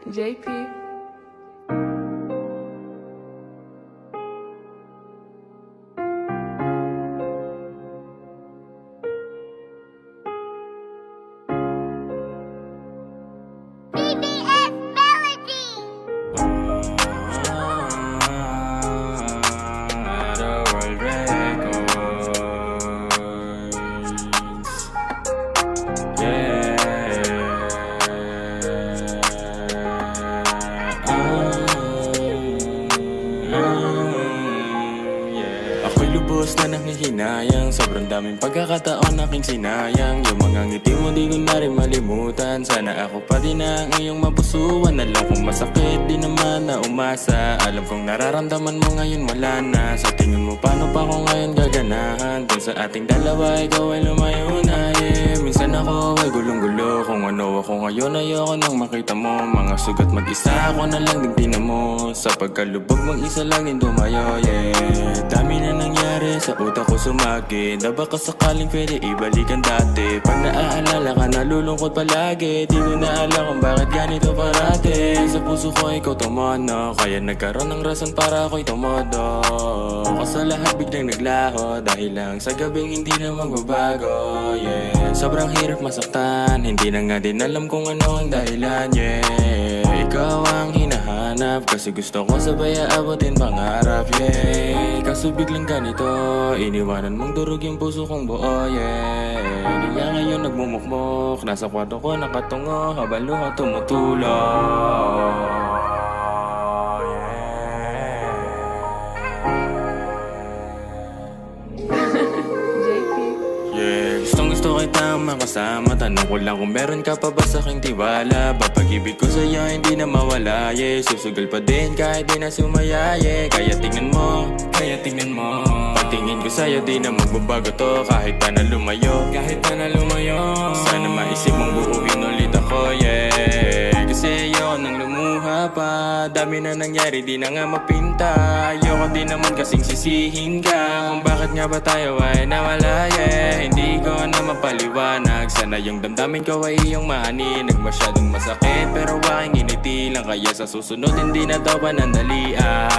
JP. BBS Melody. The world records. Yeah. Ako'y lubos na nanghihinayang, sobrang daming pagkakataon aking sinayang. Yung mga ngiti mo di ko na rin malimutan. Sana ako pa din ang iyong mapusuan. Alam kong masakit di naman na umasa. Alam kong nararamdaman mo ngayon wala na. Sa tingin mo paano pa ako ngayon gaganahan? Kung sa ating dalawa ikaw ay lumayo na, yeah. Minsan ako ay gulong-gulo. Kung ano ako ngayon ayoko nang makita mo. Mga sugat mag-isa ako na lang din tinan mo. Sa pagkalubog mag-isa lang din dumayo, yeah. Dami na nangyari sa utak ko sumagi. Na baka sakaling pwede ibalikan dati. Pag naaalala ka nalulungkot palagi. Di ko na alam kung bakit ganito parati. Sa puso ko ikaw tumono. Kaya nagkaroon ng rason para ako'y tumodo. Ako sa lahat biglang naglaho. Dahil lang sa gabing hindi na magbabago, yeah. Sobrang hirap masaktan. Hindi na nga din alam kung ano ang dahilan, yeah. Ikaw ang hinahanap kasi gusto ko sabay aabotin pangarap, yeah. Kaso biglang ganito, iniwanan mong durog yung puso kong buo, yeah. Kaya ngayon nagmumukmok, nasa kwarto ko nakatungo habang luha tumutulog. JP. Yeah, gustong gusto kitang makasama. Tanong ko lang kung meron ka pa ba sa aking tiwala. Ba pag-ibig ko sa'yo hindi na mawala, yeah. Susugal pa din kahit di na sumaya, yeah. Kaya tingnan mo pagtingin ko sa'yo di na magbabago to. Kahit pa na lumayo sana maisip mong buuin ulit ako, yeah. Kasi ayoko nang lumuha pa. Dami na nangyari di na nga mapinta. Ayoko din naman kasing sisihin ka kung bakit nga ba tayo ay nawala, yeah. Hindi ko na mapaliwanag. Sana yung damdamin ko ay iyong mahaninag. Masyadong masakit pero aking initi lang. Kaya sa susunod hindi na daw panandalian.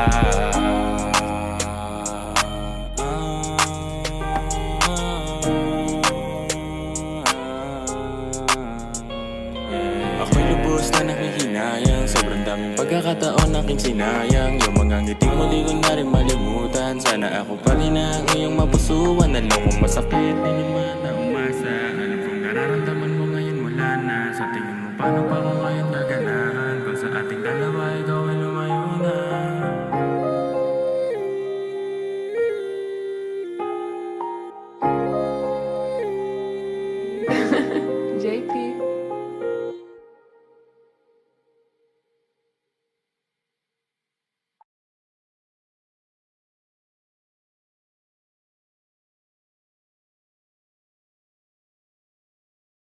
Ako'y lubos na nanghihinayang. Sobrang daming pagkakataon aking sinayang. Yung mga ngiti mo di ko na rin malimutan. Sana ako pa rin ang iyong mapusuan. Alam kong masakit di naman na umasa. Alam kong nararamdaman mo ngayon wala na. Sa tingin mo paano pa ako ngayon